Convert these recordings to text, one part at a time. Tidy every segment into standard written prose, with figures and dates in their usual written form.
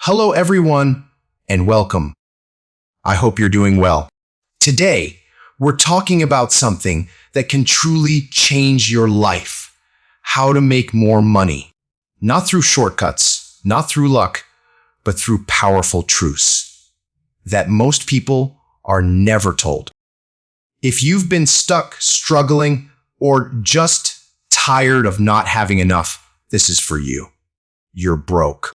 Hello everyone, and welcome. I hope you're doing well. Today, we're talking about something that can truly change your life. How to make more money. Not through shortcuts, not through luck, but through powerful truths that most people are never told. If you've been stuck, struggling, or just tired of not having enough, this is for you. You're broke.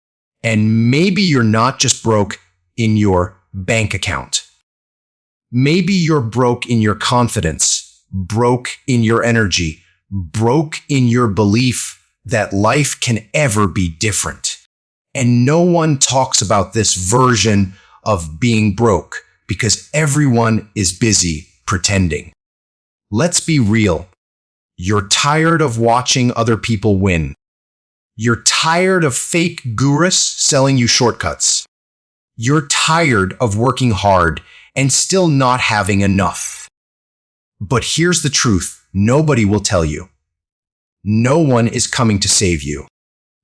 And maybe you're not just broke in your bank account. Maybe you're broke in your confidence, broke in your energy, broke in your belief that life can ever be different. And no one talks about this version of being broke because everyone is busy pretending. Let's be real. You're tired of watching other people win. You're tired of fake gurus selling you shortcuts. You're tired of working hard and still not having enough. But here's the truth nobody will tell you. No one is coming to save you.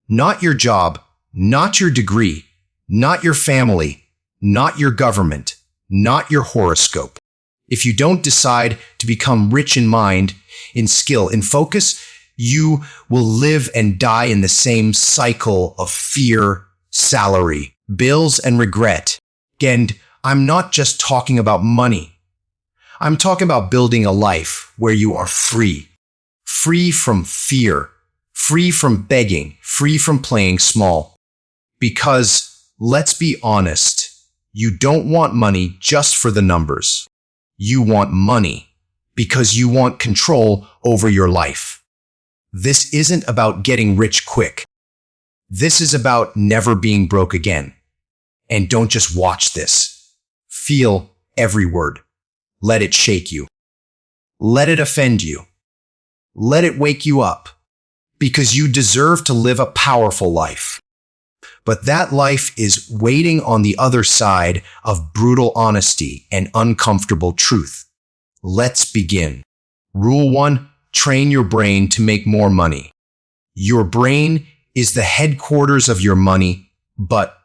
Not your job, not your degree, not your family, not your government, not your horoscope. If you don't decide to become rich in mind, in skill, in focus, you will live and die in the same cycle of fear, salary, bills, and regret. And I'm not just talking about money. I'm talking about building a life where you are free. Free from fear, free from begging, free from playing small. Because, let's be honest, you don't want money just for the numbers. You want money because you want control over your life. This isn't about getting rich quick. This is about never being broke again. And don't just watch this. Feel every word. Let it shake you. Let it offend you. Let it wake you up. Because you deserve to live a powerful life. But that life is waiting on the other side of brutal honesty and uncomfortable truth. Let's begin. Rule 1. Train your brain to make more money. Your brain is the headquarters of your money, but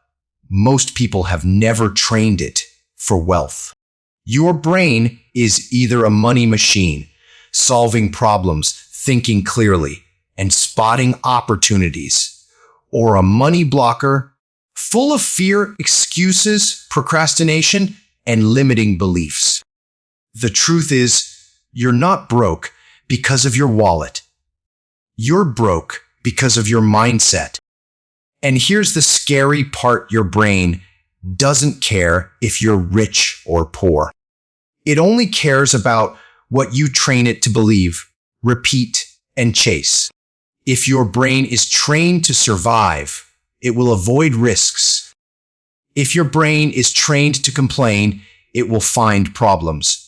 most people have never trained it for wealth. Your brain is either a money machine, solving problems, thinking clearly, and spotting opportunities, or a money blocker, full of fear, excuses, procrastination, and limiting beliefs. The truth is, you're not broke because of your wallet. You're broke because of your mindset. And here's the scary part, your brain doesn't care if you're rich or poor. It only cares about what you train it to believe, repeat, and chase. If your brain is trained to survive, it will avoid risks. If your brain is trained to complain, it will find problems.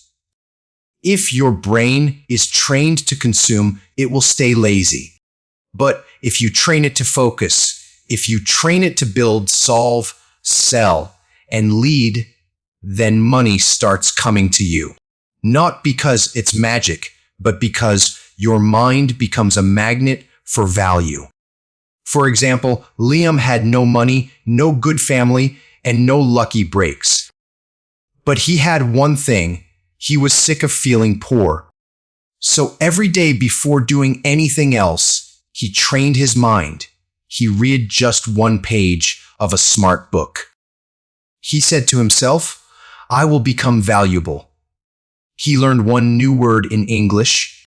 If your brain is trained to consume, it will stay lazy. But if you train it to focus, if you train it to build, solve, sell, and lead, then money starts coming to you. Not because it's magic, but because your mind becomes a magnet for value. For example, Liam had no money, no good family, and no lucky breaks. But he had one thing. He was sick of feeling poor. So every day before doing anything else, he trained his mind. He read just one page of a smart book. He said to himself, I will become valuable. He learned one new word in English.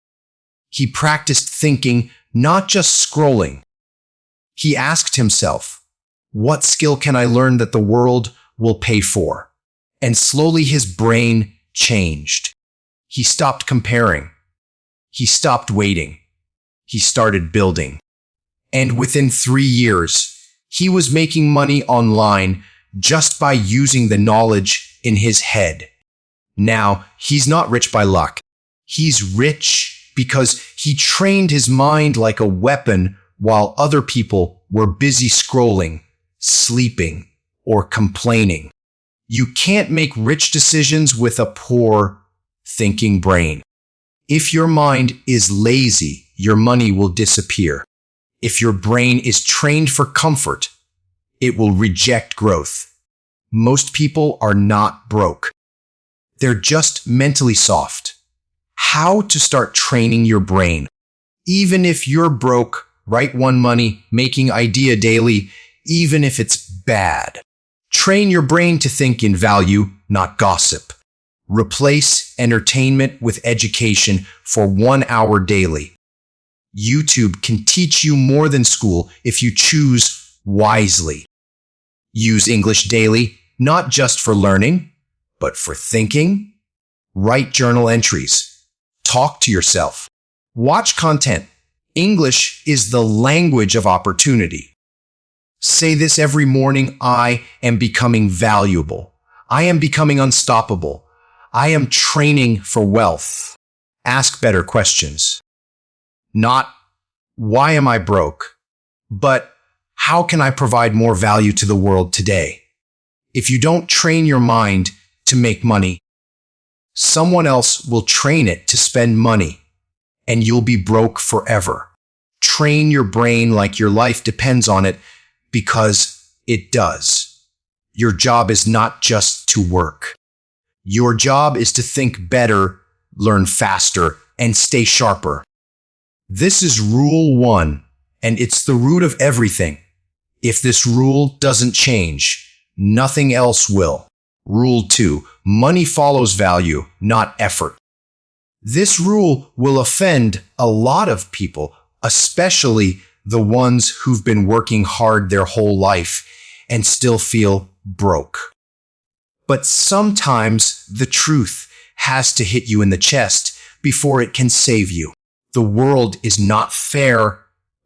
He practiced thinking, not just scrolling. He asked himself, what skill can I learn that the world will pay for? And slowly his brain changed. He stopped comparing. He stopped waiting. He started building. And within 3 years, he was making money online just by using the knowledge in his head. Now, he's not rich by luck. He's rich because he trained his mind like a weapon while other people were busy scrolling, sleeping, or complaining. You can't make rich decisions with a poor thinking brain. If your mind is lazy, your money will disappear. If your brain is trained for comfort, It will reject growth. Most people are not broke. They're just mentally soft. How to start training your brain. Even if you're broke, write one money, making idea daily, even if it's bad. Train your brain to think in value, not gossip. Replace entertainment with education for 1 hour daily. YouTube can teach you more than school if you choose wisely. Use English daily, not just for learning, but for thinking. Write journal entries. Talk to yourself. Watch content. English is the language of opportunity. Say this every morning: I am becoming valuable. I am becoming unstoppable. I am training for wealth. Ask better questions. Not, why am I broke? But, how can I provide more value to the world today? If you don't train your mind to make money, someone else will train it to spend money, and you'll be broke forever. Train your brain like your life depends on it, because it does. Your job is not just to work. Your job is to think better, learn faster, and stay sharper. This is rule 1, and it's the root of everything. If this rule doesn't change, nothing else will. Rule 2, money follows value, not effort. This rule will offend a lot of people, especially the ones who've been working hard their whole life and still feel broke. But sometimes the truth has to hit you in the chest before it can save you. The world is not fair,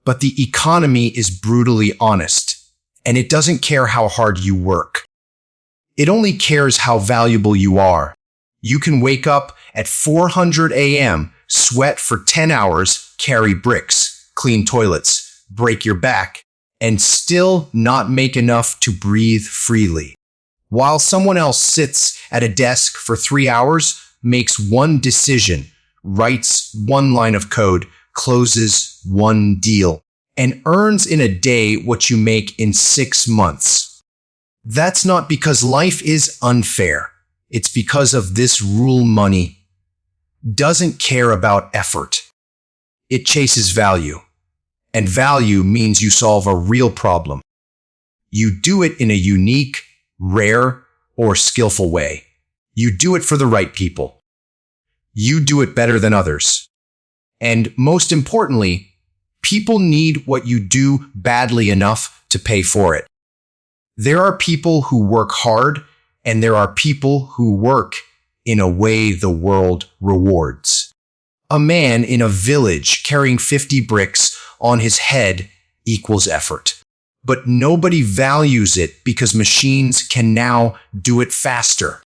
but the economy is brutally honest, and it doesn't care how hard you work. It only cares how valuable you are. You can wake up at 400 a.m., sweat for 10 hours, carry bricks, clean toilets, break your back, and still not make enough to breathe freely. While someone else sits at a desk for 3 hours, makes one decision, writes one line of code, closes one deal, and earns in a day what you make in 6 months. That's not because life is unfair. It's because of this rule: money doesn't care about effort. It chases value. And value means you solve a real problem. You do it in a unique, rare, or skillful way. You do it for the right people. You do it better than others. And most importantly, people need what you do badly enough to pay for it. There are people who work hard, and there are people who work in a way the world rewards. A man in a village carrying 50 bricks on his head equals effort. But nobody values it because machines can now do it faster.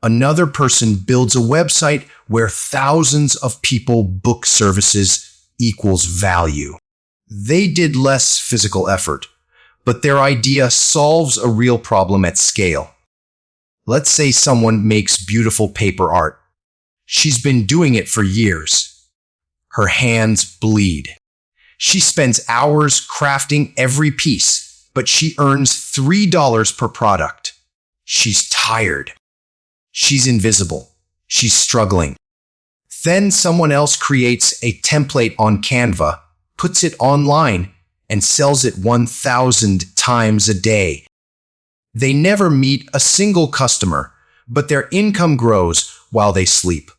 Another person builds a website where thousands of people book services equals value. They did less physical effort, but their idea solves a real problem at scale. Let's say someone makes beautiful paper art. She's been doing it for years. Her hands bleed. She spends hours crafting every piece, but she earns $3 per product. She's tired. She's invisible. She's struggling. Then someone else creates a template on Canva, puts it online, and sells it 1,000 times a day. They never meet a single customer, but their income grows while they sleep.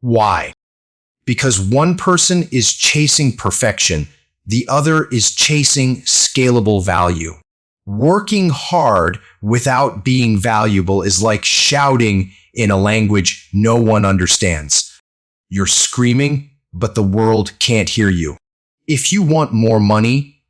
Why? Because one person is chasing perfection, the other is chasing scalable value. Working hard without being valuable is like shouting in a language no one understands. You're screaming, but the world can't hear you. If you want more money,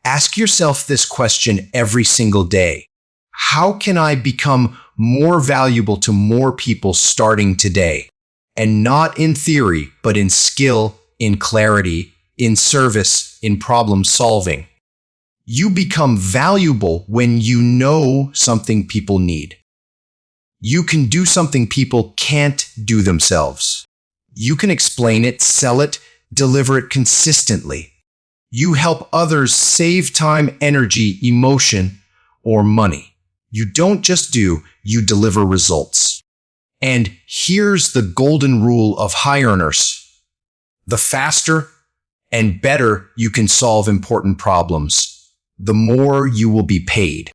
ask yourself this question every single day. How can I become more valuable to more people starting today? And not in theory, but in skill, in clarity, in service, in problem solving. You become valuable when you know something people need. You can do something people can't do themselves. You can explain it, sell it, deliver it consistently. You help others save time, energy, emotion, or money. You don't just do, you deliver results. And here's the golden rule of high earners. The faster and better you can solve important problems, the more you will be paid.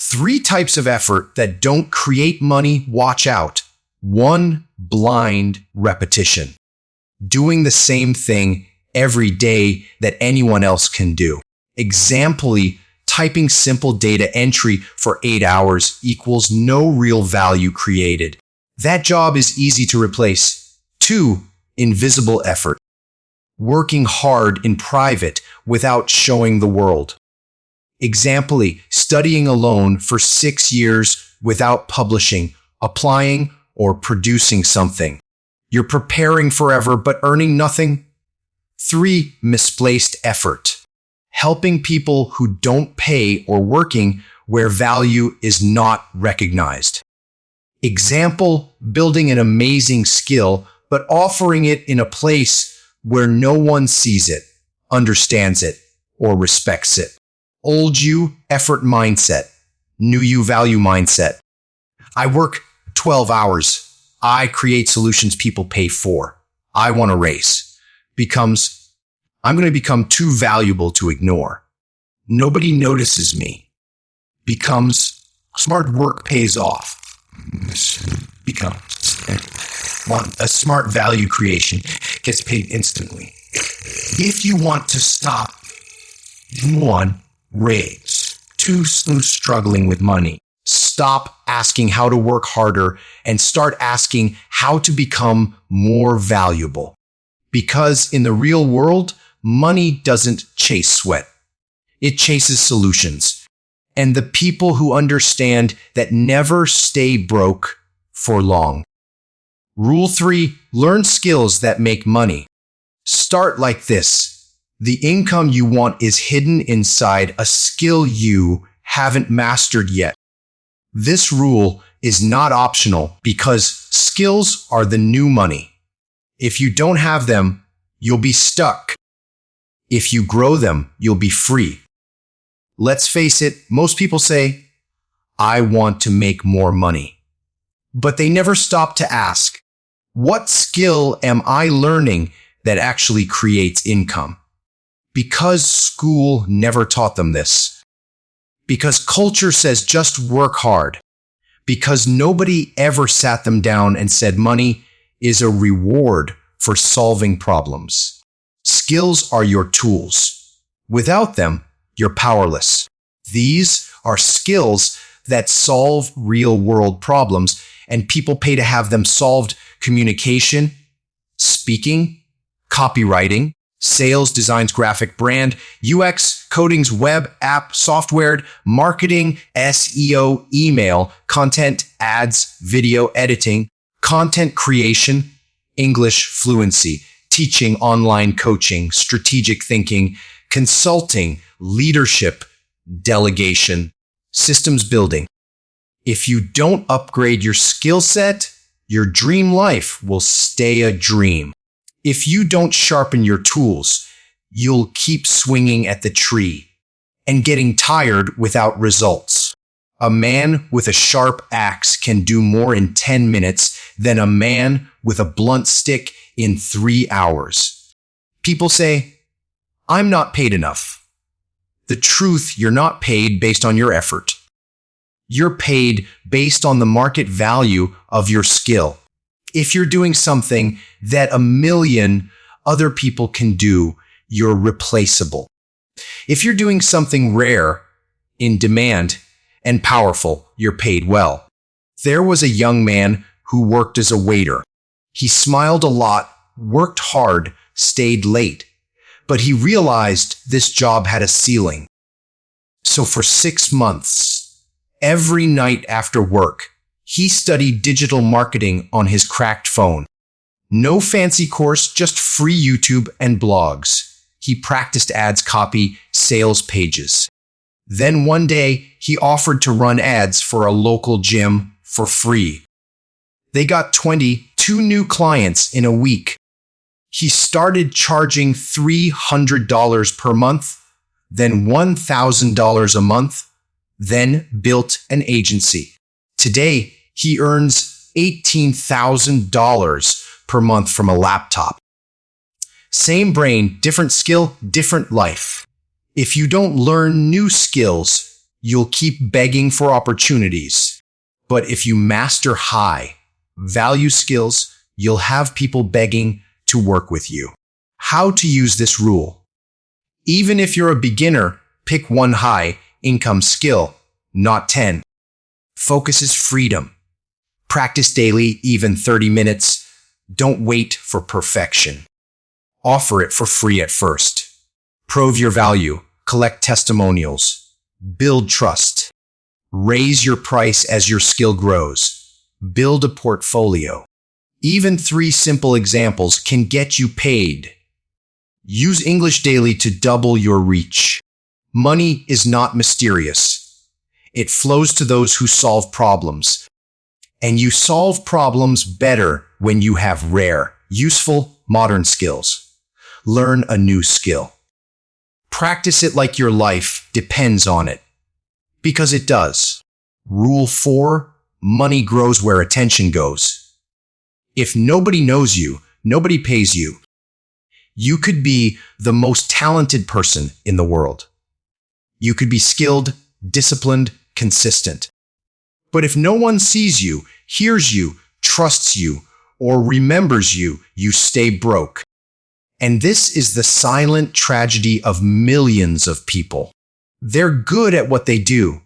3 types of effort that don't create money, watch out. 1. Blind repetition. Doing the same thing every day that anyone else can do. Examply, typing simple data entry for 8 hours equals no real value created. That job is easy to replace. 2. Invisible effort. Working hard in private without showing the world. Examply, studying alone for 6 years without publishing, applying, or producing something. You're preparing forever but earning nothing. 3. Misplaced effort. Helping people who don't pay or working where value is not recognized. Example, building an amazing skill but offering it in a place where no one sees it, understands it, or respects it. Old you, effort mindset. New you, value mindset. I work 12 hours. I create solutions people pay for. I want to race. Becomes, I'm going to become too valuable to ignore. Nobody notices me. Becomes, smart work pays off. Becomes, a smart value creation gets paid instantly. If you want to stop, 1. Raise. 2. Struggling with money. Stop asking how to work harder and start asking how to become more valuable. Because in the real world, money doesn't chase sweat. It chases solutions. And the people who understand that never stay broke for long. Rule 3, learn skills that make money. Start like this. The income you want is hidden inside a skill you haven't mastered yet. This rule is not optional because skills are the new money. If you don't have them, you'll be stuck. If you grow them, you'll be free. Let's face it, most people say, I want to make more money. But they never stop to ask, what skill am I learning that actually creates income? Because school never taught them this. Because culture says just work hard. Because nobody ever sat them down and said money is a reward for solving problems. Skills are your tools. Without them, you're powerless. These are skills that solve real-world problems, and people pay to have them solved. Communication, speaking, copywriting, sales, designs, graphic, brand, UX, codings, web, app, software, marketing, SEO, email, content, ads, video editing, content creation, English fluency, teaching, online coaching, strategic thinking, consulting, leadership, delegation, systems building. If you don't upgrade your skill set, your dream life will stay a dream. If you don't sharpen your tools, you'll keep swinging at the tree and getting tired without results. A man with a sharp axe can do more in 10 minutes than a man with a blunt stick in 3 hours. People say, I'm not paid enough. The truth, you're not paid based on your effort. You're paid based on the market value of your skill. If you're doing something that 1,000,000 other people can do, you're replaceable. If you're doing something rare, in demand, and powerful, you're paid well. There was a young man who worked as a waiter. He smiled a lot, worked hard, stayed late, but he realized this job had a ceiling. So for 6 months, every night after work, he studied digital marketing on his cracked phone. No fancy course, just free YouTube and blogs. He practiced ads copy, sales pages. Then one day, he offered to run ads for a local gym for free. They got 22 new clients in a week. He started charging $300 per month, then $1,000 a month, then built an agency. Today, he earns $18,000 per month from a laptop. Same brain, different skill, different life. If you don't learn new skills, you'll keep begging for opportunities. But if you master high value skills, you'll have people begging to work with you. How to use this rule? Even if you're a beginner, pick one high income skill, not 10. Focus is freedom. Practice daily, even 30 minutes. Don't wait for perfection. Offer it for free at first. Prove your value. Collect testimonials. Build trust. Raise your price as your skill grows. Build a portfolio. Even 3 simple examples can get you paid. Use English daily to double your reach. Money is not mysterious. It flows to those who solve problems. And you solve problems better when you have rare, useful, modern skills. Learn a new skill. Practice it like your life depends on it. Because it does. Rule 4, money grows where attention goes. If nobody knows you, nobody pays you. You could be the most talented person in the world. You could be skilled, disciplined, consistent. But if no one sees you, hears you, trusts you, or remembers you, you stay broke. And this is the silent tragedy of millions of people. They're good at what they do,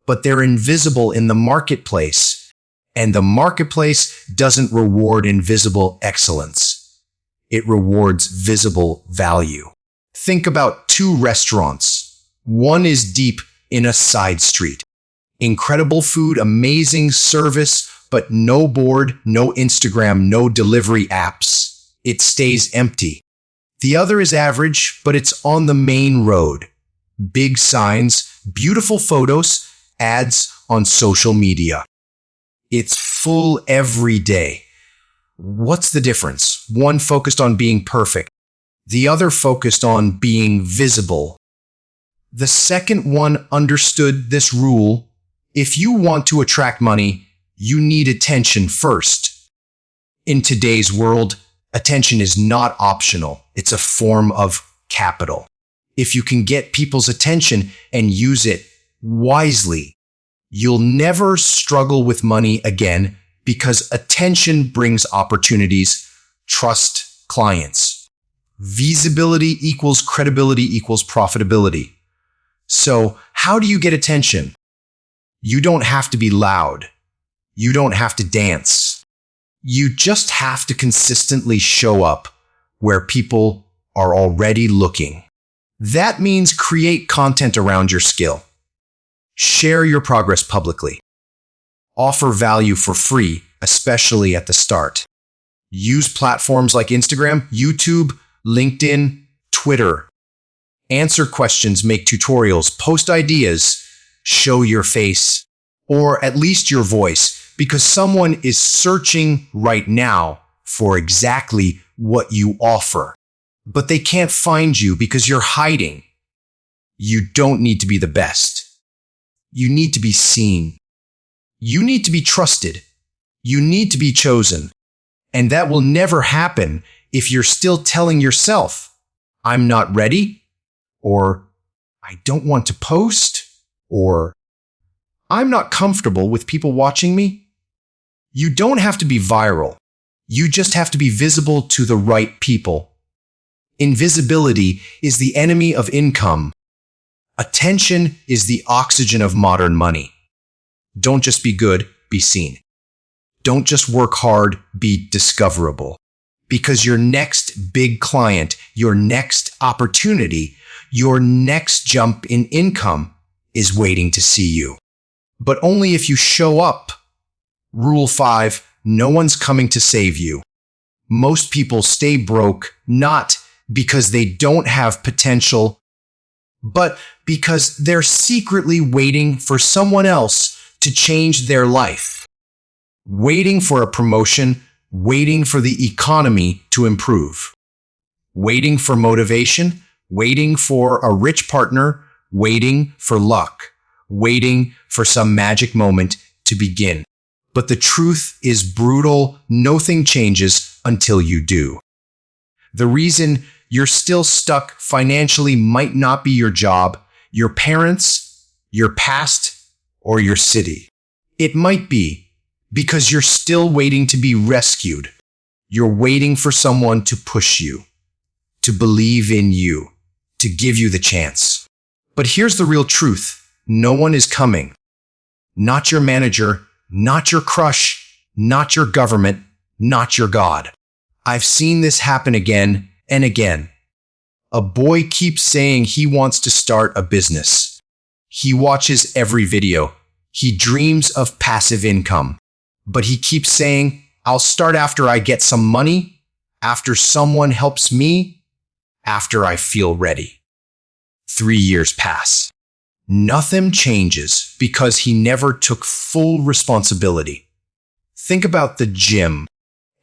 but they're invisible in the marketplace. And the marketplace doesn't reward invisible excellence. It rewards visible value. Think about 2 restaurants. One is deep in a side street. Incredible food, amazing service, but no board, no Instagram, no delivery apps. It stays empty. The other is average, but it's on the main road. Big signs, beautiful photos, ads on social media. It's full every day. What's the difference? One focused on being perfect. The other focused on being visible. The second one understood this rule. If you want to attract money, you need attention first. In today's world, attention is not optional. It's a form of capital. If you can get people's attention and use it wisely, you'll never struggle with money again because attention brings opportunities, trust, clients. Visibility equals credibility equals profitability. So, how do you get attention? You don't have to be loud. You don't have to dance. You just have to consistently show up where people are already looking. That means create content around your skill. Share your progress publicly. Offer value for free, especially at the start. Use platforms like Instagram, YouTube, LinkedIn, Twitter. Answer questions, make tutorials, post ideas, show your face, or at least your voice, because someone is searching right now for exactly what you offer. But they can't find you because you're hiding. You don't need to be the best. You need to be seen. You need to be trusted. You need to be chosen. And that will never happen if you're still telling yourself, I'm not ready, or I don't want to post, or I'm not comfortable with people watching me. You don't have to be viral. You just have to be visible to the right people. Invisibility is the enemy of income. Attention is the oxygen of modern money. Don't just be good, be seen. Don't just work hard, be discoverable. Because your next big client, your next opportunity, your next jump in income is waiting to see you. But only if you show up. Rule 5, no one's coming to save you. Most people stay broke not because they don't have potential, but because they're secretly waiting for someone else to change their life. Waiting for a promotion, waiting for the economy to improve. Waiting for motivation, waiting for a rich partner, waiting for luck. waiting for some magic moment to begin. But the truth is brutal. Nothing changes until you do. The reason you're still stuck financially might not be your job, your parents, your past, or your city. It might be because you're still waiting to be rescued. You're waiting for someone to push you, to believe in you, to give you the chance. But here's the real truth. No one is coming. Not your manager, not your crush, not your government, not your God. I've seen this happen again and again. A boy keeps saying he wants to start a business. He watches every video. He dreams of passive income. But he keeps saying, I'll start after I get some money, after someone helps me, after I feel ready. 3 years pass. Nothing changes because he never took full responsibility. Think about the gym.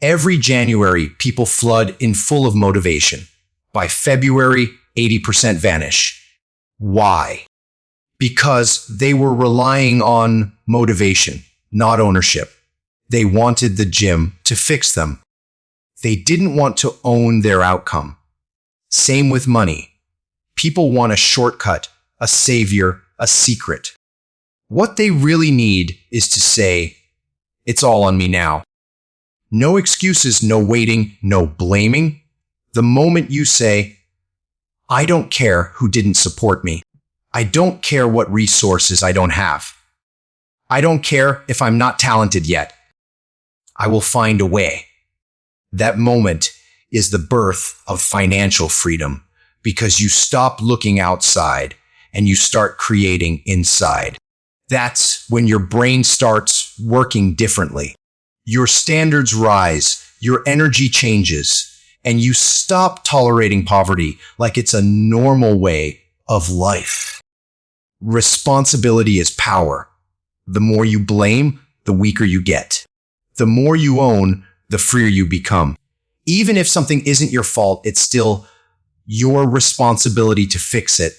Every January, people flood in full of motivation. By February, 80% vanish. Why? Because they were relying on motivation, not ownership. They wanted the gym to fix them. They didn't want to own their outcome. Same with money. People want a shortcut, a savior, a secret. What they really need is to say, it's all on me now. No excuses, no waiting, no blaming. The moment you say, I don't care who didn't support me. I don't care what resources I don't have. I don't care if I'm not talented yet. I will find a way. That moment is the birth of financial freedom because you stop looking outside and you start creating inside. That's when your brain starts working differently. Your standards rise, your energy changes, and you stop tolerating poverty like it's a normal way of life. Responsibility is power. The more you blame, the weaker you get. The more you own, the freer you become. Even if something isn't your fault, it's still your responsibility to fix it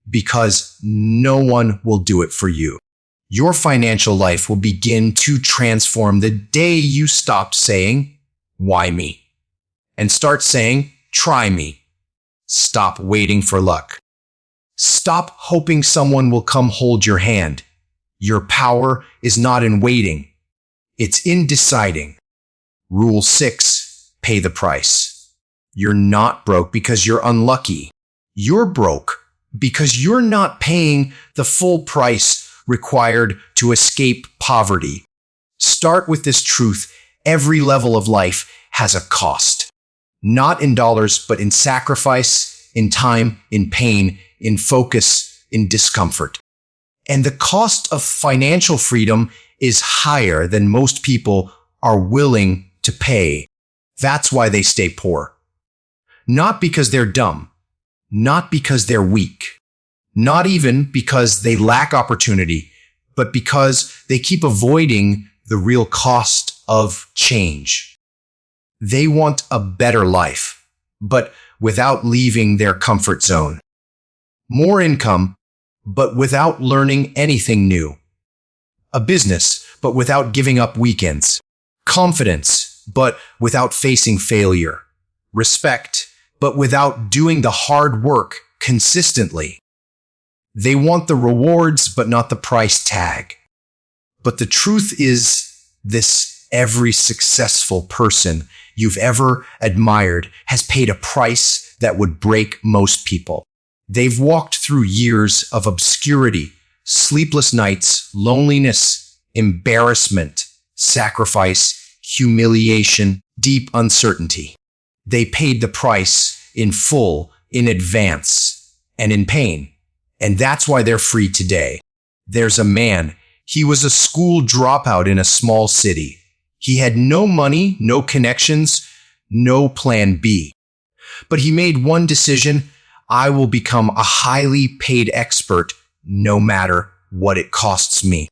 because no one will do it for you. Your financial life will begin to transform the day you stop saying, why me? And start saying, try me. Stop waiting for luck. Stop hoping someone will come hold your hand. Your power is not in waiting. It's in deciding. Rule 6, pay the price. You're not broke because you're unlucky. You're broke because you're not paying the full price required to escape poverty. Start with this truth. Every level of life has a cost. Not in dollars, but in sacrifice, in time, in pain, in focus, in discomfort. And the cost of financial freedom is higher than most people are willing to pay. That's why they stay poor. Not because they're dumb, not because they're weak, not even because they lack opportunity, but because they keep avoiding the real cost of change. They want a better life, but without leaving their comfort zone. More income, but without learning anything new. A business, but without giving up weekends. Confidence, but without facing failure. Respect, but without doing the hard work consistently. They want the rewards, but not the price tag. But the truth is this: every successful person you've ever admired has paid a price that would break most people. They've walked through years of obscurity, sleepless nights, loneliness, embarrassment, sacrifice, humiliation, deep uncertainty. They paid the price in full, in advance, and in pain. And that's why they're free today. There's a man. He was a school dropout in a small city. He had no money, no connections, no plan B. But he made one decision: I will become a highly paid expert no matter what it costs me.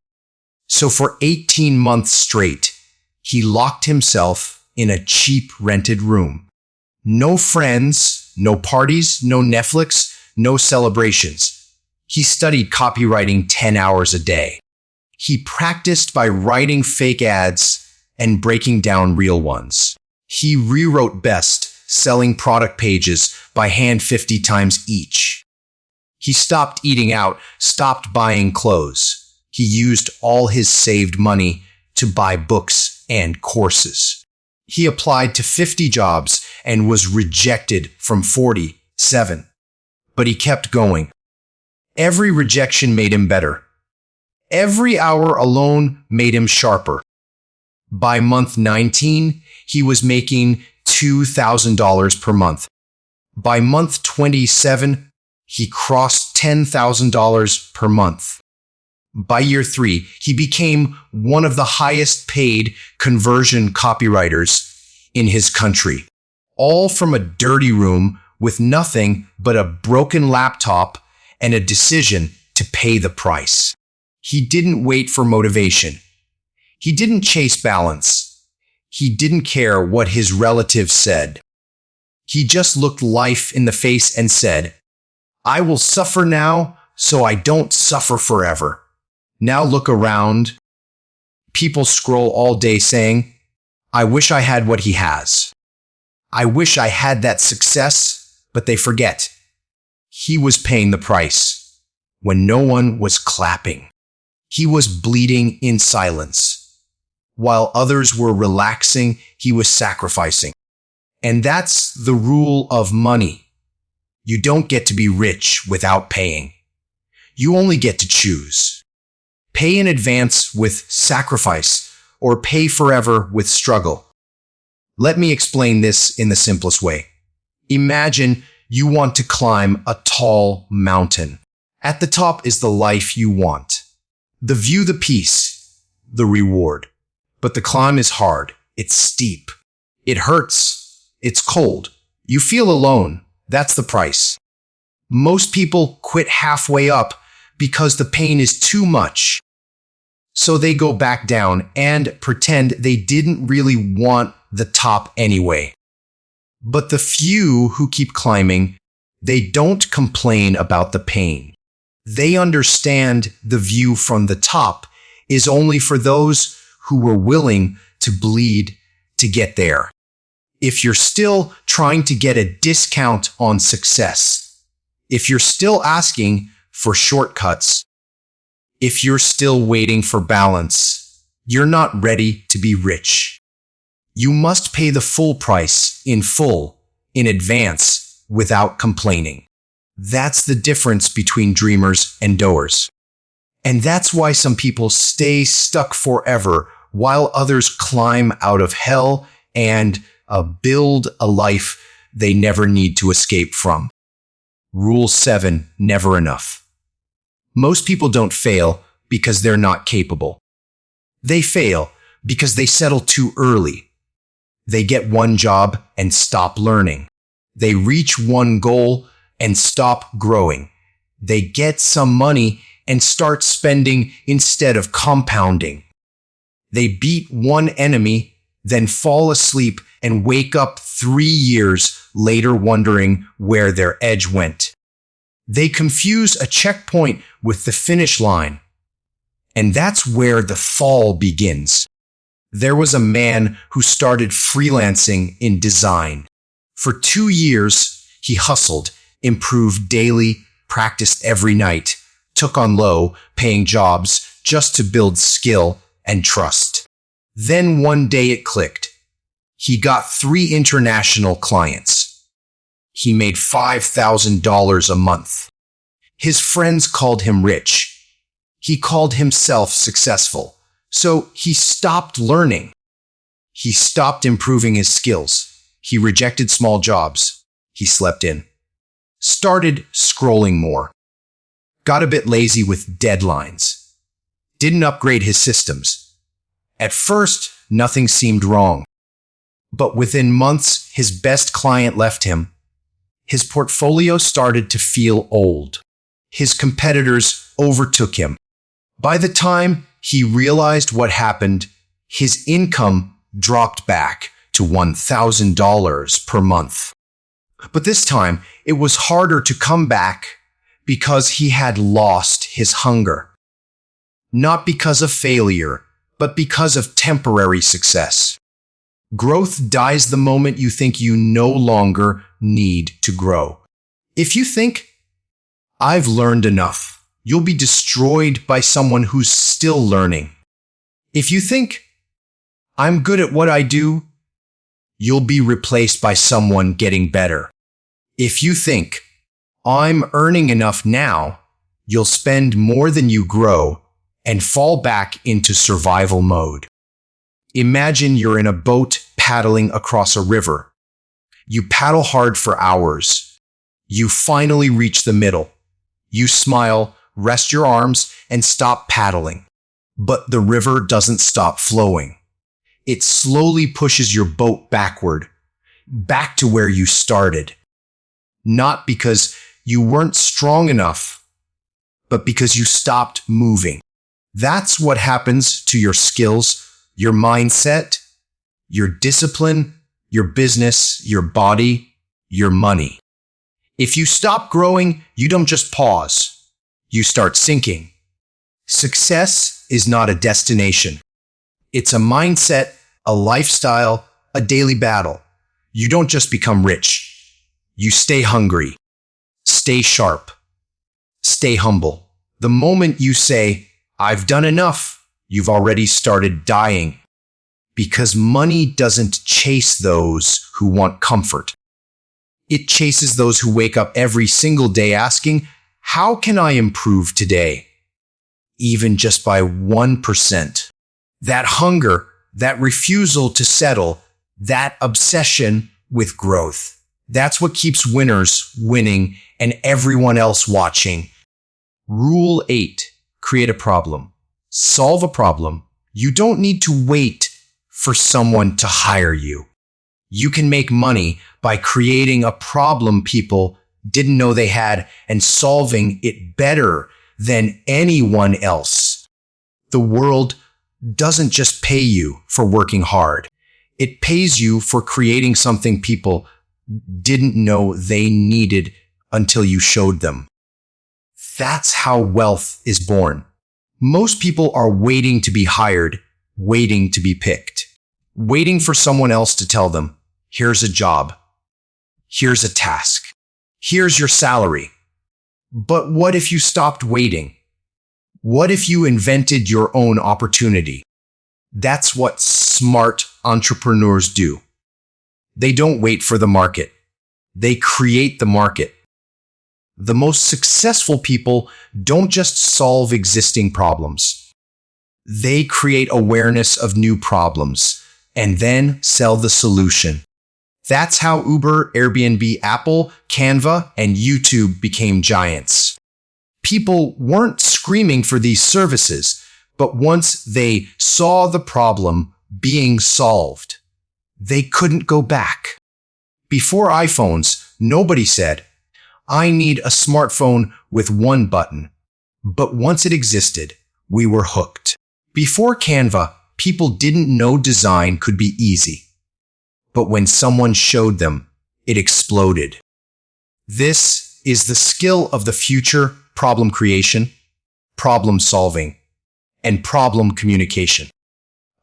So for 18 months straight, he locked himself in a cheap rented room. No friends, no parties, no Netflix, no celebrations. He studied copywriting 10 hours a day. He practiced by writing fake ads and breaking down real ones. He rewrote best-selling product pages by hand 50 times each. He stopped eating out, stopped buying clothes. He used all his saved money to buy books and courses. He applied to 50 jobs and was rejected from 47. But he kept going. Every rejection made him better. Every hour alone made him sharper. By month 19, he was making $2,000 per month. By month 27, he crossed $10,000 per month. By year 3, he became one of the highest paid conversion copywriters in his country, all from a dirty room with nothing but a broken laptop and a decision to pay the price. He didn't wait for motivation. He didn't chase balance. He didn't care what his relatives said. He just looked life in the face and said, "I will suffer now so I don't suffer forever." Now look around. People scroll all day saying, "I wish I had what he has. I wish I had that success," but they forget. He was paying the price when no one was clapping. He was bleeding in silence. While others were relaxing, he was sacrificing. And that's the rule of money. You don't get to be rich without paying. You only get to choose. Pay in advance with sacrifice, or pay forever with struggle. Let me explain this in the simplest way. Imagine you want to climb a tall mountain. At the top is the life you want. The view, the peace, the reward. But the climb is hard. It's steep. It hurts. It's cold. You feel alone. That's the price. Most people quit halfway up because the pain is too much. So they go back down and pretend they didn't really want the top anyway. But the few who keep climbing, they don't complain about the pain. They understand the view from the top is only for those who were willing to bleed to get there. If you're still trying to get a discount on success, if you're still asking for shortcuts, if you're still waiting for balance, you're not ready to be rich. You must pay the full price in full, in advance, without complaining. That's the difference between dreamers and doers. And that's why some people stay stuck forever while others climb out of hell and build a life they never need to escape from. Rule 7, never enough. Most people don't fail because they're not capable. They fail because they settle too early. They get one job and stop learning. They reach one goal and stop growing. They get some money and start spending instead of compounding. They beat one enemy, then fall asleep and wake up 3 years later wondering where their edge went. They confuse a checkpoint with the finish line. And that's where the fall begins. There was a man who started freelancing in design. For 2 years, he hustled, improved daily, practiced every night, took on low-paying jobs just to build skill and trust. Then one day it clicked. He got 3 international clients. He made $5,000 a month. His friends called him rich. He called himself successful. So he stopped learning. He stopped improving his skills. He rejected small jobs. He slept in. Started scrolling more. Got a bit lazy with deadlines. Didn't upgrade his systems. At first, nothing seemed wrong. But within months, his best client left him. His portfolio started to feel old. His competitors overtook him. By the time he realized what happened, his income dropped back to $1,000 per month. But this time, it was harder to come back because he had lost his hunger. Not because of failure, but because of temporary success. Growth dies the moment you think you no longer need to grow. If you think, I've learned enough, you'll be destroyed by someone who's still learning. If you think, I'm good at what I do, you'll be replaced by someone getting better. If you think, I'm earning enough now, you'll spend more than you grow and fall back into survival mode. Imagine you're in a boat paddling across a river. You paddle hard for hours. You finally reach the middle. You smile, rest your arms, and stop paddling. But the river doesn't stop flowing. It slowly pushes your boat backward, back to where you started. Not because you weren't strong enough, but because you stopped moving. That's what happens to your skills, your mindset, your discipline, your business, your body, your money. If you stop growing, you don't just pause. You start sinking. Success is not a destination. It's a mindset, a lifestyle, a daily battle. You don't just become rich. You stay hungry, stay sharp, stay humble. The moment you say, I've done enough, you've already started dying. Because money doesn't chase those who want comfort. It chases those who wake up every single day asking, how can I improve today? Even just by 1%. That hunger, that refusal to settle, that obsession with growth. That's what keeps winners winning and everyone else watching. Rule 8. Create a problem. Solve a problem. You don't need to wait for someone to hire you. You can make money by creating a problem people didn't know they had and solving it better than anyone else. The world doesn't just pay you for working hard. It pays you for creating something people didn't know they needed until you showed them. That's how wealth is born. Most people are waiting to be hired, waiting to be picked, waiting for someone else to tell them, here's a job, here's a task, here's your salary. But what if you stopped waiting? What if you invented your own opportunity? That's what smart entrepreneurs do. They don't wait for the market. They create the market. The most successful people don't just solve existing problems. They create awareness of new problems and then sell the solution. That's how Uber, Airbnb, Apple, Canva, and YouTube became giants. People weren't screaming for these services, but once they saw the problem being solved, they couldn't go back. Before iPhones, nobody said, I need a smartphone with one button. But once it existed, we were hooked. Before Canva, people didn't know design could be easy. But when someone showed them, it exploded. This is the skill of the future: problem creation, problem solving, and problem communication.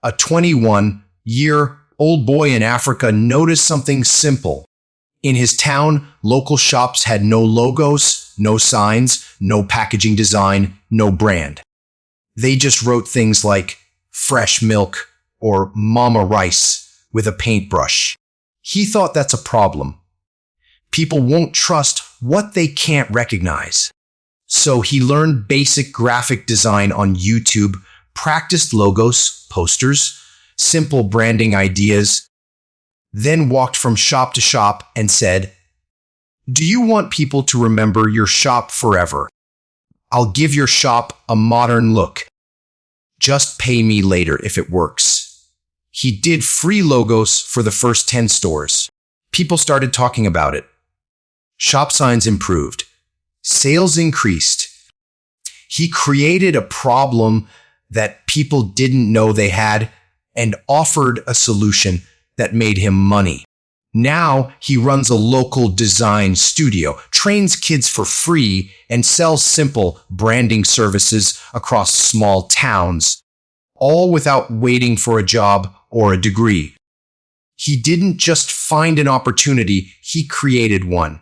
A 21-year-old boy in Africa noticed something simple. In his town, local shops had no logos, no signs, no packaging design, no brand. They just wrote things like fresh milk or mama rice with a paintbrush. He thought that's a problem. People won't trust what they can't recognize. So he learned basic graphic design on YouTube, practiced logos, posters, simple branding ideas, then walked from shop to shop and said, do you want people to remember your shop forever? I'll give your shop a modern look. Just pay me later if it works. He did free logos for the first 10 stores. People started talking about it. Shop signs improved. Sales increased. He created a problem that people didn't know they had and offered a solution that made him money. Now he runs a local design studio, trains kids for free, and sells simple branding services across small towns, all without waiting for a job or a degree. He didn't just find an opportunity, he created one.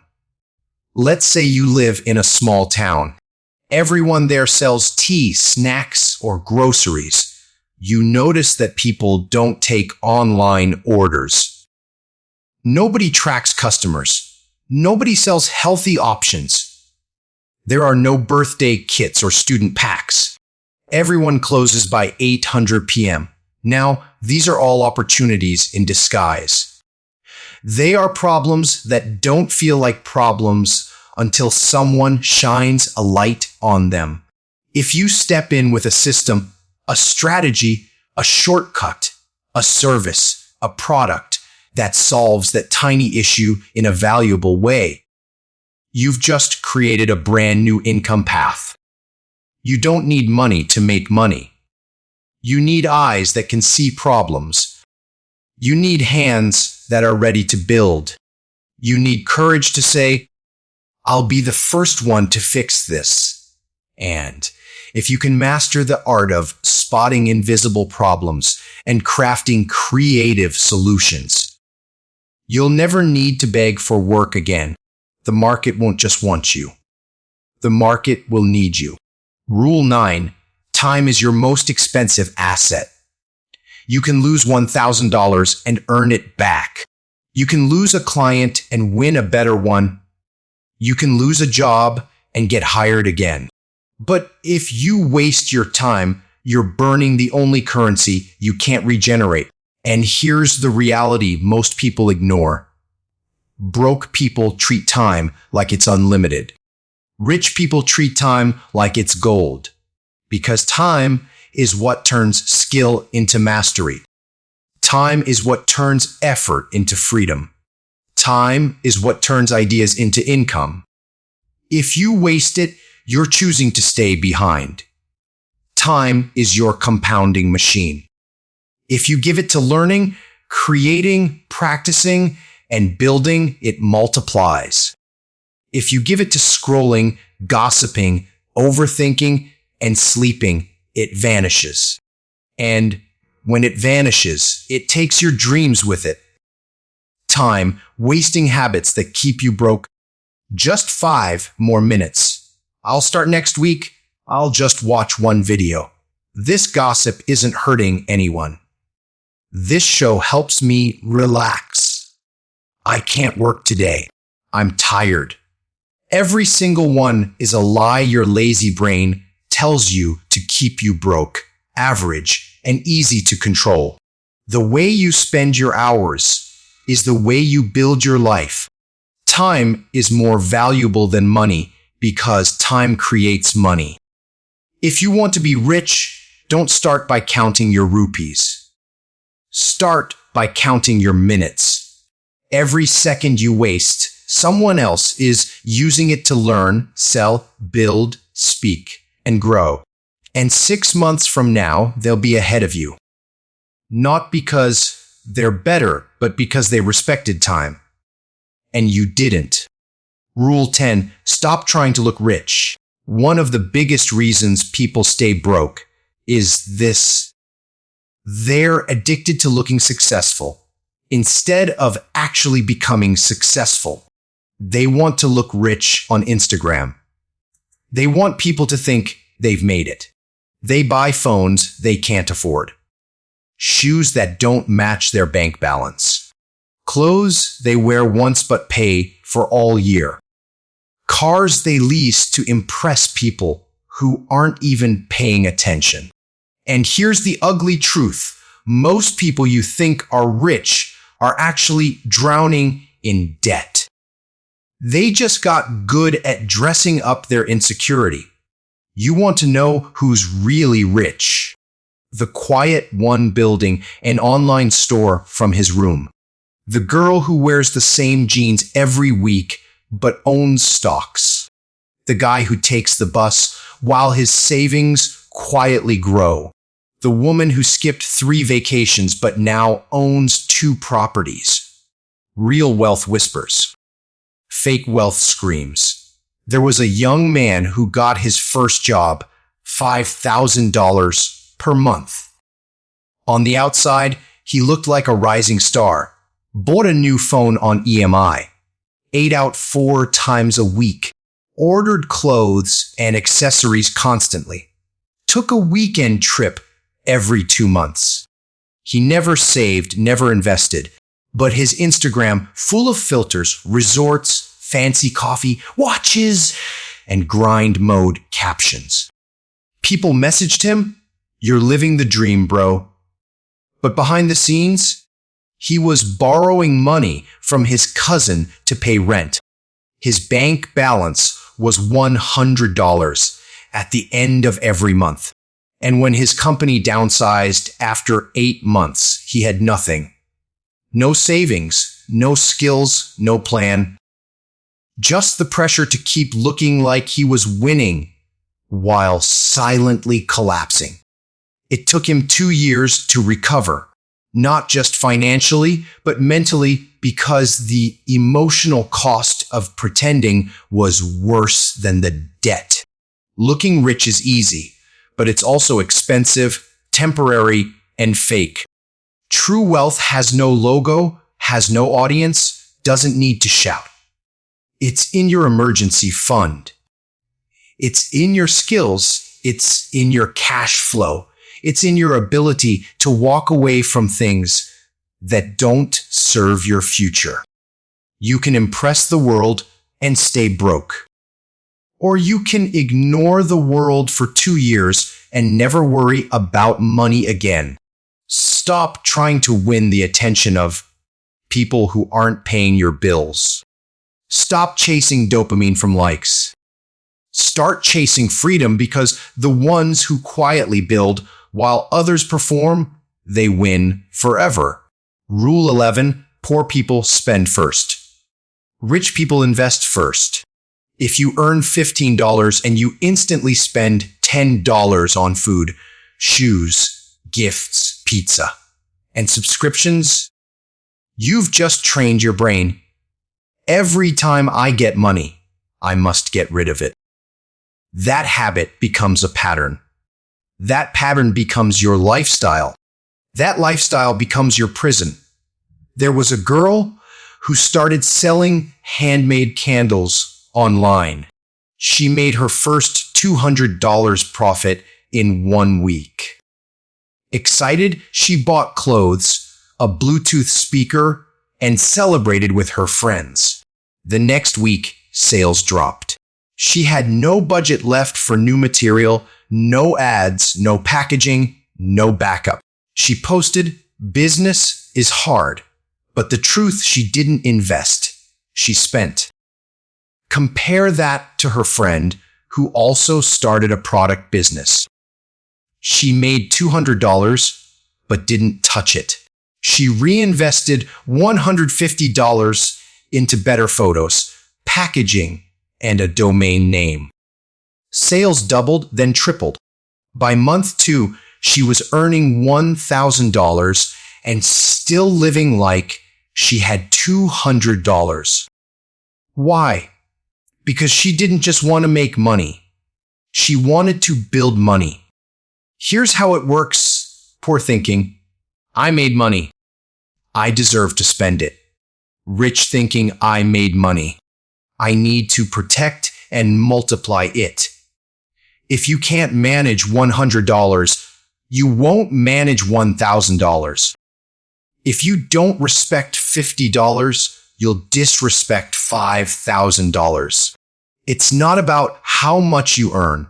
Let's say you live in a small town. Everyone there sells tea, snacks, or groceries. You notice that people don't take online orders. Nobody tracks customers. Nobody sells healthy options. There are no birthday kits or student packs. Everyone closes by 800 p.m. Now, these are all opportunities in disguise. They are problems that don't feel like problems until someone shines a light on them. If you step in with a system, a strategy, a shortcut, a service, a product that solves that tiny issue in a valuable way, you've just created a brand new income path. You don't need money to make money. You need eyes that can see problems. You need hands that are ready to build. You need courage to say, I'll be the first one to fix this. And if you can master the art of spotting invisible problems and crafting creative solutions, you'll never need to beg for work again. The market won't just want you. The market will need you. Rule 9. Time is your most expensive asset. You can lose $1,000 and earn it back. You can lose a client and win a better one. You can lose a job and get hired again. But if you waste your time, you're burning the only currency you can't regenerate. And here's the reality most people ignore. Broke people treat time like it's unlimited. Rich people treat time like it's gold. Because time is what turns skill into mastery. Time is what turns effort into freedom. Time is what turns ideas into income. If you waste it, you're choosing to stay behind. Time is your compounding machine. If you give it to learning, creating, practicing, and building, it multiplies. If you give it to scrolling, gossiping, overthinking, and sleeping, it vanishes. And when it vanishes, it takes your dreams with it. Time, wasting habits that keep you broke. Just 5 more minutes. I'll start next week. I'll just watch one video. This gossip isn't hurting anyone. This show helps me relax. I can't work today. I'm tired. Every single one is a lie your lazy brain tells you to keep you broke, average, and easy to control. The way you spend your hours is the way you build your life. Time is more valuable than money because time creates money. If you want to be rich, don't start by counting your rupees. Start by counting your minutes. Every second you waste, someone else is using it to learn, sell, build, speak, and grow. And 6 months from now, they'll be ahead of you. Not because they're better, but because they respected time. And you didn't. Rule 10. Stop trying to look rich. One of the biggest reasons people stay broke is this. They're addicted to looking successful. Instead of actually becoming successful, they want to look rich on Instagram. They want people to think they've made it. They buy phones they can't afford. Shoes that don't match their bank balance. Clothes they wear once but pay for all year. Cars they lease to impress people who aren't even paying attention. And here's the ugly truth. Most people you think are rich are actually drowning in debt. They just got good at dressing up their insecurity. You want to know who's really rich? The quiet one building an online store from his room. The girl who wears the same jeans every week but owns stocks. The guy who takes the bus while his savings quietly grow. The woman who skipped 3 vacations but now owns 2 properties. Real wealth whispers. Fake wealth screams. There was a young man who got his first job, $5,000 per month. On the outside, he looked like a rising star, bought a new phone on EMI, ate out 4 times a week, ordered clothes and accessories constantly, took a weekend trip every 2 months. He never saved, never invested, but his Instagram full of filters, resorts, fancy coffee, watches, and grind mode captions. People messaged him, "You're living the dream, bro." But behind the scenes, he was borrowing money from his cousin to pay rent. His bank balance was $100 at the end of every month. And when his company downsized after 8 months, he had nothing. No savings, no skills, no plan. Just the pressure to keep looking like he was winning while silently collapsing. It took him 2 years to recover, not just financially, but mentally, because the emotional cost of pretending was worse than the debt. Looking rich is easy, but it's also expensive, temporary, and fake. True wealth has no logo, has no audience, doesn't need to shout. It's in your emergency fund. It's in your skills. It's in your cash flow. It's in your ability to walk away from things that don't serve your future. You can impress the world and stay broke. Or you can ignore the world for 2 years and never worry about money again. Stop trying to win the attention of people who aren't paying your bills. Stop chasing dopamine from likes. Start chasing freedom, because the ones who quietly build while others perform, they win forever. Rule 11, poor people spend first. Rich people invest first. If you earn $15 and you instantly spend $10 on food, shoes, gifts, pizza, and subscriptions, you've just trained your brain. Every time I get money, I must get rid of it. That habit becomes a pattern. That pattern becomes your lifestyle. That lifestyle becomes your prison. There was a girl who started selling handmade candles online. She made her first $200 profit in 1 week. Excited, she bought clothes, a Bluetooth speaker, and celebrated with her friends. The next week, sales dropped. She had no budget left for new material, no ads, no packaging, no backup. She posted, "Business is hard," but the truth, she didn't invest. She spent. Compare that to her friend who also started a product business. She made $200, but didn't touch it. She reinvested $150 into better photos, packaging, and a domain name. Sales doubled, then tripled. By month 2, she was earning $1,000 and still living like she had $200. Why? Because she didn't just want to make money. She wanted to build money. Here's how it works. Poor thinking. I made money. I deserve to spend it. Rich thinking. I made money. I need to protect and multiply it. If you can't manage $100, you won't manage $1,000. If you don't respect $50, you'll disrespect $5,000. It's not about how much you earn.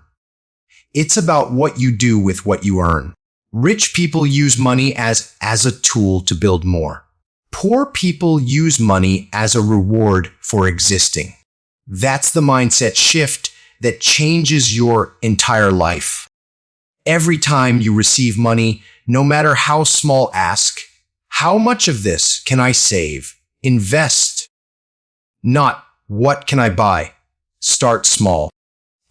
It's about what you do with what you earn. Rich people use money as a tool to build more. Poor people use money as a reward for existing. That's the mindset shift that changes your entire life. Every time you receive money, no matter how small, ask, how much of this can I save, invest? Not, what can I buy? Start small.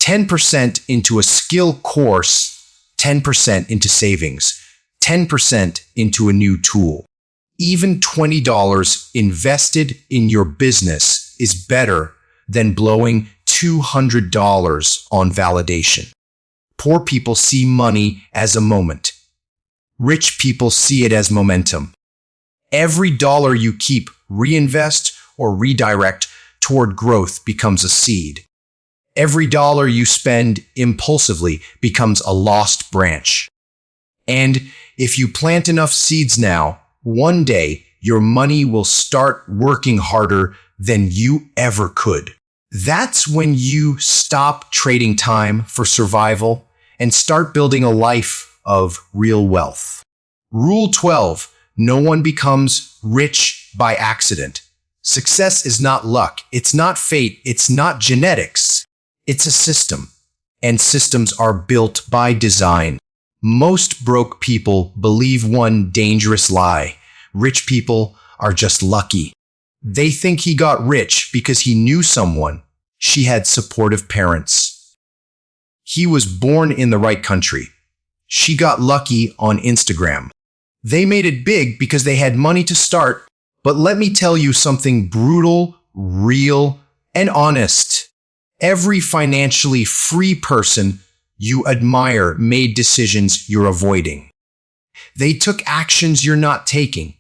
10% into a skill course, 10% into savings, 10% into a new tool. Even $20 invested in your business is better than blowing $200 on validation. Poor people see money as a moment. Rich people see it as momentum. Every dollar you keep, reinvest, or redirect toward growth becomes a seed. Every dollar you spend impulsively becomes a lost branch. And if you plant enough seeds now, one day your money will start working harder than you ever could. That's when you stop trading time for survival and start building a life of real wealth. Rule 12. No one becomes rich by accident. Success is not luck. It's not fate. It's not genetics. It's a system. And systems are built by design. Most broke people believe one dangerous lie. Rich people are just lucky. They think he got rich because he knew someone. She had supportive parents. He was born in the right country. She got lucky on Instagram. They made it big because they had money to start. But let me tell you something brutal, real, and honest. Every financially free person you admire made decisions you're avoiding. They took actions you're not taking.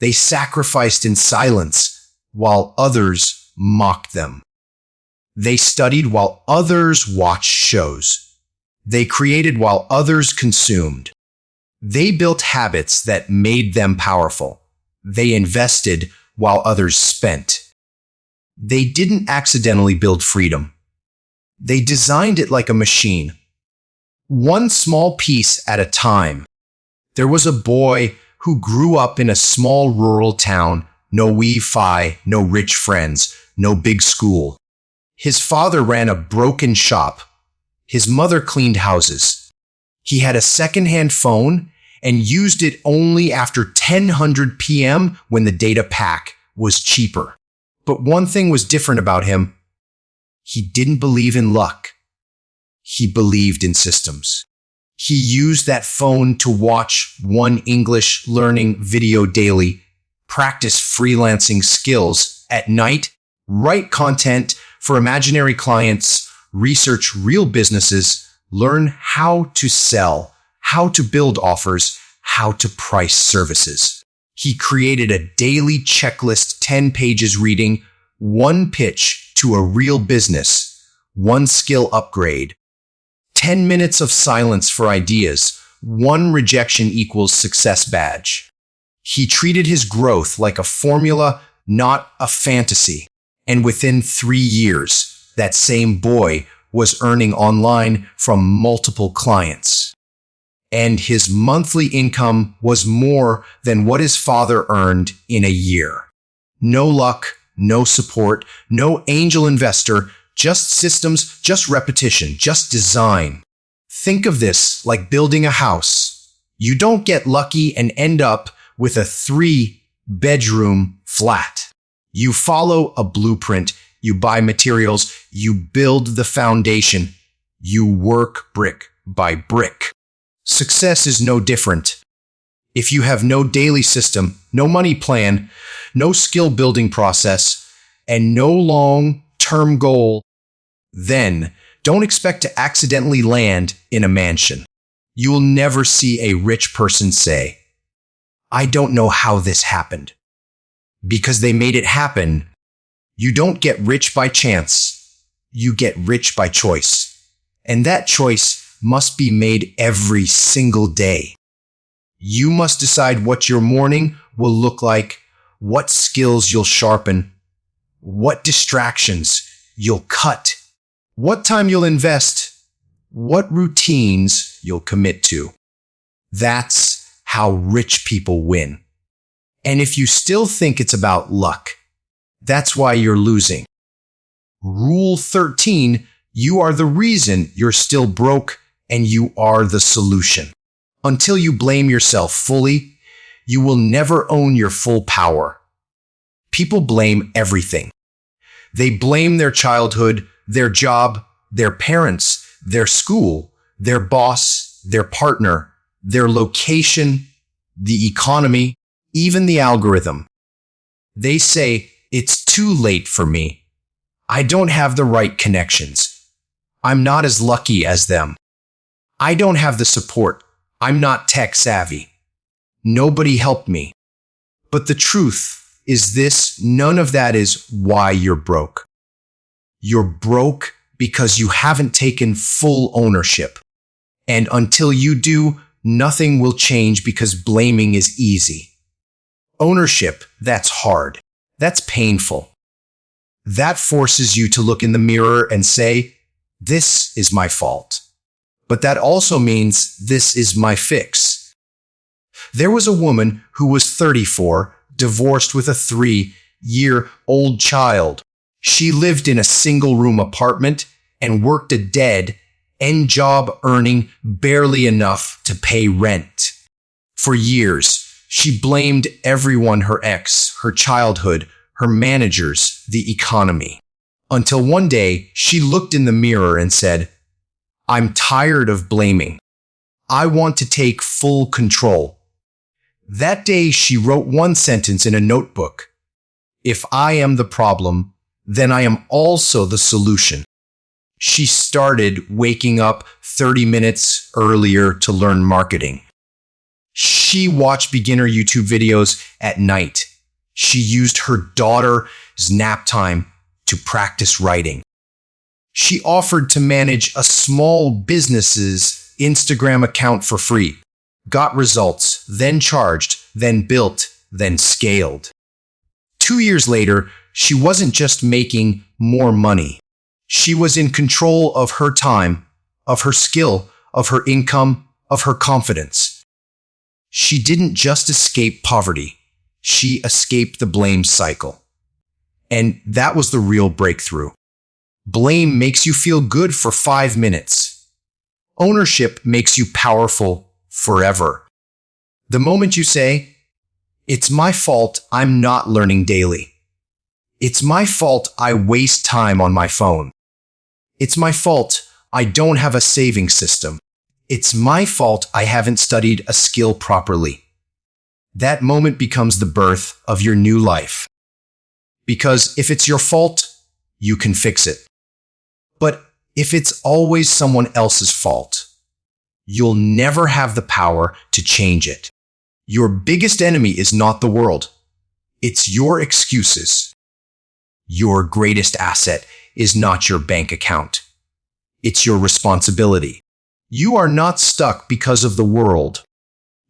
They sacrificed in silence while others mocked them. They studied while others watched shows. They created while others consumed. They built habits that made them powerful. They invested while others spent. They didn't accidentally build freedom. They designed it like a machine. One small piece at a time. There was a boy who grew up in a small rural town, no Wi-Fi, no rich friends, no big school. His father ran a broken shop. His mother cleaned houses. He had a second-hand phone and used it only after 10:00 p.m. when the data pack was cheaper. But one thing was different about him. He didn't believe in luck. He believed in systems. He used that phone to watch one English learning video daily, practice freelancing skills at night, write content for imaginary clients, research real businesses, learn how to sell, how to build offers, how to price services. He created a daily checklist, 10 pages reading, one pitch to a real business, one skill upgrade, 10 minutes of silence for ideas, one rejection equals success badge. He treated his growth like a formula, not a fantasy. And within 3 years, that same boy was earning online from multiple clients. And his monthly income was more than what his father earned in a year. No luck, no support, no angel investor, just systems, just repetition, just design. Think of this like building a house. You don't get lucky and end up with a 3-bedroom flat. You follow a blueprint, you buy materials, you build the foundation, you work brick by brick. Success is no different. If you have no daily system, no money plan, no skill building process, and no long-term goal, then don't expect to accidentally land in a mansion. You will never see a rich person say, "I don't know how this happened." Because they made it happen. You don't get rich by chance. You get rich by choice. And that choice must be made every single day. You must decide what your morning will look like, what skills you'll sharpen, what distractions you'll cut, what time you'll invest, what routines you'll commit to. That's how rich people win. And if you still think it's about luck, that's why you're losing. Rule 13, you are the reason you're still broke and you are the solution. Until you blame yourself fully, you will never own your full power. People blame everything. They blame their childhood, their job, their parents, their school, their boss, their partner, their location, the economy. even the algorithm. They say, it's too late for me. I don't have the right connections. I'm not as lucky as them. I don't have the support. I'm not tech savvy. Nobody helped me. But the truth is this, none of that is why you're broke. You're broke because you haven't taken full ownership. And until you do, nothing will change because blaming is easy. Ownership, that's hard. That's painful. That forces you to look in the mirror and say, this is my fault. But that also means this is my fix. There was a woman who was 34, divorced with a 3-year-old child. She lived in a single-room apartment and worked a dead-end job earning barely enough to pay rent. For years, she blamed everyone, her ex, her childhood, her managers, the economy. Until one day, she looked in the mirror and said, I'm tired of blaming. I want to take full control. That day, she wrote one sentence in a notebook. If I am the problem, then I am also the solution. She started waking up 30 minutes earlier to learn marketing. She watched beginner YouTube videos at night. She used her daughter's nap time to practice writing. She offered to manage a small business's Instagram account for free, got results, then charged, then built, then scaled. 2 years later, she wasn't just making more money. She was in control of her time, of her skill, of her income, of her confidence. She didn't just escape poverty. She escaped the blame cycle. And that was the real breakthrough. Blame makes you feel good for 5 minutes. Ownership makes you powerful forever. The moment you say, it's my fault I'm not learning daily. It's my fault I waste time on my phone. It's my fault I don't have a saving system. It's my fault I haven't studied a skill properly. That moment becomes the birth of your new life. Because if it's your fault, you can fix it. But if it's always someone else's fault, you'll never have the power to change it. Your biggest enemy is not the world. It's your excuses. Your greatest asset is not your bank account. It's your responsibility. You are not stuck because of the world.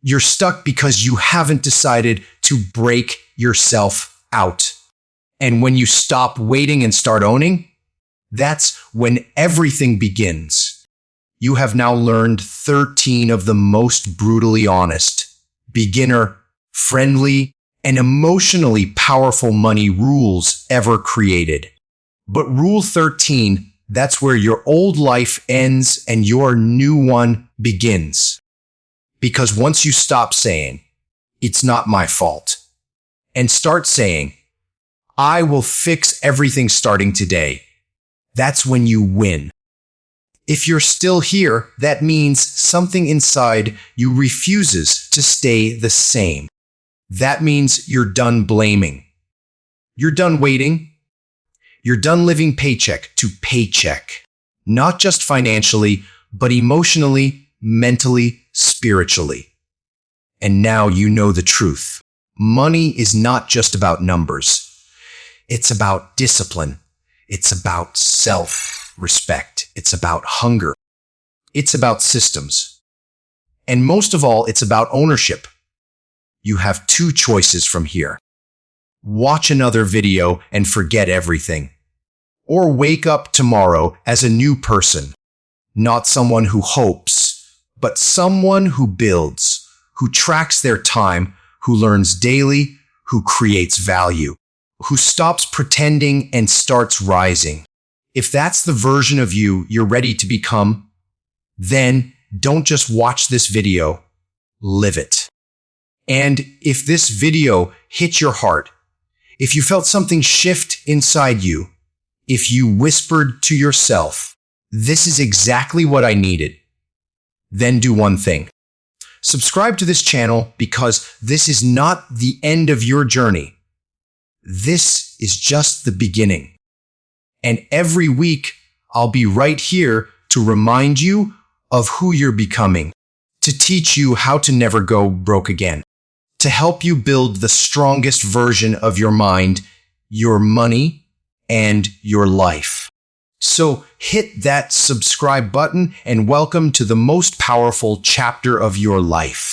You're stuck because you haven't decided to break yourself out. And when you stop waiting and start owning, that's when everything begins. You have now learned 13 of the most brutally honest, beginner, friendly, and emotionally powerful money rules ever created. But Rule 13, that's where your old life ends and your new one begins. Because once you stop saying, it's not my fault, and start saying, I will fix everything starting today, that's when you win. If you're still here, that means something inside you refuses to stay the same. That means you're done blaming. You're done waiting. You're done living paycheck to paycheck. Not just financially, but emotionally, mentally, spiritually. And now you know the truth. Money is not just about numbers. It's about discipline. It's about self-respect. It's about hunger. It's about systems. And most of all, it's about ownership. You have 2 choices from here. Watch another video and forget everything. Or wake up tomorrow as a new person. Not someone who hopes, but someone who builds, who tracks their time, who learns daily, who creates value, who stops pretending and starts rising. If that's the version of you you're ready to become, then don't just watch this video, live it. And if this video hit your heart, if you felt something shift inside you, if you whispered to yourself, this is exactly what I needed, then do one thing. Subscribe to this channel because this is not the end of your journey. This is just the beginning. And every week, I'll be right here to remind you of who you're becoming, to teach you how to never go broke again, to help you build the strongest version of your mind, your money, and your life. So hit that subscribe button and welcome to the most powerful chapter of your life.